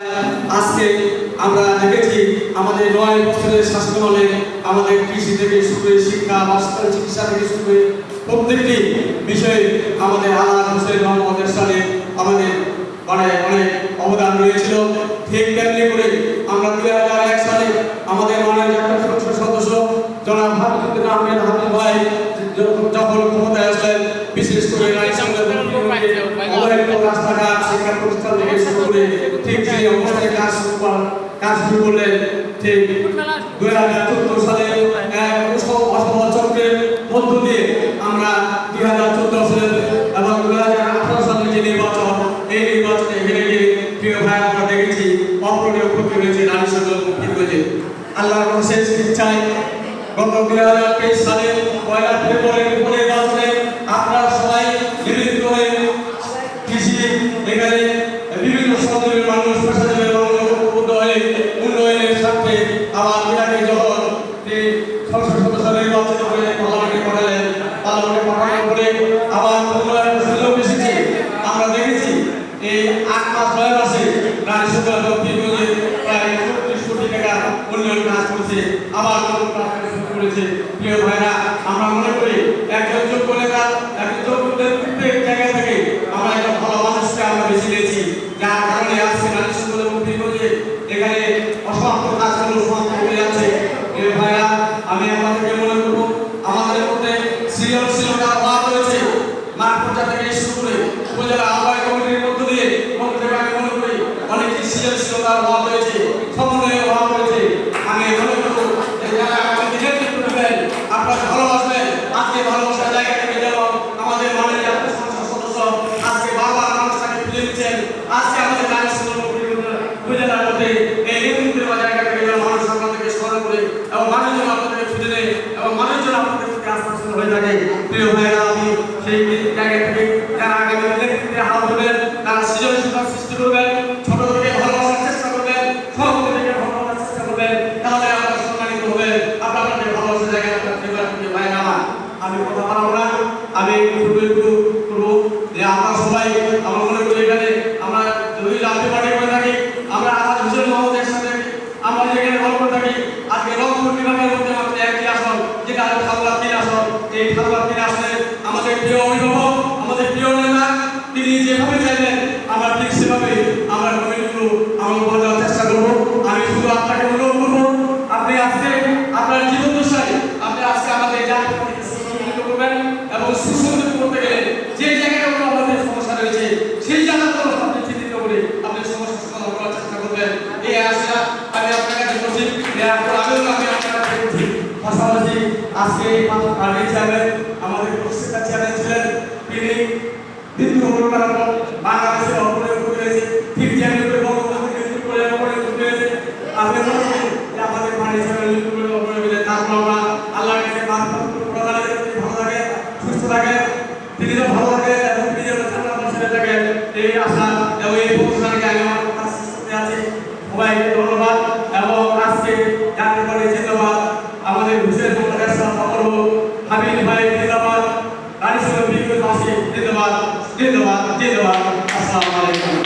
আজকে আমরা দেখেছি আমাদের ৯ বছরের শাসনামলে আমাদের কৃষি থেকে শুরু করে শিক্ষা, বাস্তব চিকিৎসা থেকে শুরু করে প্রত্যেকটি বিষয়ে আমাদের আলাদা হোসেন মোহাম্মদ এরশাদের আমাদের অনেক অবদান রয়েছিল। ঠিক তেমনি করে আমরা ২০০১ সালে আমাদের মাননীয় জাতীয় সংসদ সদস্য জনাব হাফিজুদ্দিন আহমেদ হাফিজ ভাই যখন ক্ষমতায় আসলেন, বিশেষ করে অবহেলিত রাস্তাঘাট, শিক্ষা প্রতিষ্ঠান থেকে শুরু করে ঠিক সেই অবস্থায় কাজ শুরু করলেন। ঠিক ২০১৪ সালে অসম চক্রের মধ্য দিয়ে আমরা ২০১৪ সালে এবং ২০১৮ সালের যে নির্বাচন, এই নির্বাচনে হেরে গিয়ে প্রিয় ভাই আমরা দেখেছি অপ্রণীয় ক্ষতি হয়েছে, নারী সংগ্রাম মুক্তি হয়েছে। আল্লাহর অশেষ ইচ্ছায় গত ২০২৩ সালে ১ ফেব্রুয়ারির নির্বাচনে আপনারা সবাই মিলিত হয়ে কৃষি এখানে বিভিন্ন সমাজের মানুষ, পেশাজীবী মানুষ ঐক্যবদ্ধ হয়ে উন্নয়নের স্বার্থে আবার বিরাটে যখন সংসদ সদস্য নির্বাচিত হয়ে পার্লামেন্টে পাঠালেন, পার্লামেন্টে পাঠানোর পরে আবার উন্নয়নের সুযোগ এসেছে। আমরা দেখেছি এই ৮ মাস ৯ মাসে নারী সংগ্রাম মুক্তি প্রায় ৩৪ কোটি টাকা উন্নয়ন কাজ করছে, আবার নতুন কাজ শুরু করেছে। প্রিয় ভাইরা, আমরা মনে করি একজন যোগ্য নেতা, একজন যোগ্য নেতৃত্বের জায়গা থেকে আমরা একটা ভালো মানুষকে আমরা বেছে নিয়েছি, যার কারণে আজকে নারী সংগ্রাম মুক্তি এখানে অসমাপ্ত কাজগুলো সমাপ্ত হয়ে যাচ্ছে। প্রিয় ভাইরা, আমি আপনাদেরকে মনে করবো আমাদের মধ্যে সৃজনশীলতার অভাব রয়েছে। মাঠ পর্যায় থেকে শুরু করে উপজেলা আহ্বায়ক কমিটির মধ্য দিয়ে আমি মনে করি অনেক সৃজনশীলতার অভাব রয়েছে, সমন্বয়ের অভাব রয়েছে। আমি মনে করবো যারা আমাদের নেতৃত্ব দেবেন, আপনারা ভালোবাসবেন, আজকে ভালোবাসার জায়গা থেকে যেমন আমাদের মাননীয় জাতীয় সংসদ সদস্য আজকে বারবার মানুষটাকে খুঁজে দিচ্ছেন, আজকে আমাদের নারী সংগ্রাম উপজেলার মধ্যে এই নেতৃত্বের জায়গা থেকে যেন মানুষ আপনাদেরকে স্মরণ করে এবং মানুষজন আপনাদেরকে খুঁজে দেয় এবং মানুষজন আপনাদের প্রতি আস্থাশীল হয়ে থাকে। প্রিয় ভাইরা, আমি সেই জায়গা থেকে যারা আগামী নেতৃত্বে হাত ধরবেন, তারা সৃজনশীলতা সৃষ্টি করবেন, ছোট থেকে ভালোবাসার চেষ্টা করবেন, সহযোগী থেকে ভালোবাসার চেষ্টা করবেন, তাহলে আপনারা সম্মানিত হবেন, আপনাদের ভালোবাসার জায়গা থেকে। ভাইরা আমার, আমি কথা বাড়াবো না, আমি একটু করবো যে আমরা সবাই আমরা মনে করি এখানে আমরা যদি জাতীয় পার্টি করে থাকি, আমরা আজ হোসেন মোহাম্মদের সাথে আমরা যেখানে গল্প থাকি, আজকে রংপুর বিভাগের মধ্যে মাত্র একটি আসন, যেটা খালুয়া ৩ আসন। এই খালুয়া ৩ আসনে আমাদের প্রিয় অভিভাবক, আমাদের প্রিয় নেতা, তিনি যেভাবে চাইবেন আমরা ঠিক সেভাবে আমরা কমিটিগুলো আমরা বোঝার চেষ্টা করবো। আমি শুধু আপনাকে অনুরোধ করবো, আপনি আজকে আপনার জীবন দশায় আপনি আজকে আমাদের জাতীয় সুসংগঠিত করবেন এবং সুসংগঠিত করতে গেলে যে জায়গাগুলো আমাদের সমস্যা রয়েছে সেই জায়গাগুলো আপনি চিহ্নিত করে আপনি সমস্যা সমাধান করার চেষ্টা করবেন। এই আশা আমি আপনার কাছে করছি, আমি আপনার কাছে করছি। পাশাপাশি আজকে এই পার্টি চেয়ারম্যান আমাদের প্রশিক্ষণ চেয়ারম্যান ছিলেন, তিনি বিন্দু করার পর বাংলাদেশের অপরাধ করেছে, ঠিক যেমন করে বঙ্গবন্ধুকে মৃত্যু করে অপরাধ করেছে। আমি মনে করি যে আমাদের পার্টি চেয়ারম্যান মৃত্যু করে অপরাধ করেছে, তারপর আমরা আল্লাহর কাছে প্রধানের ভালো থাকে, সুস্থ থাকে, তিনি তো ভালো থাকে এবং তিনি যেন ছেলে থাকে, এই আশা এবং এই প্রতিষ্ঠানকে আমি আমার কাজ করতে আছি। সবাইকে ধন্যবাদ এবং আজকে জাতীয় পার্টি জিন্দাবাদ, আমাদের হোসেন মোহাম্মদ সকল হাবিব ভাই জিন্দাবাদ, নারী সংগ্রাম জিন্দাবাদ, জিন্দাবাদ, জিন্দাবাদ। আসসালামু আলাইকুম।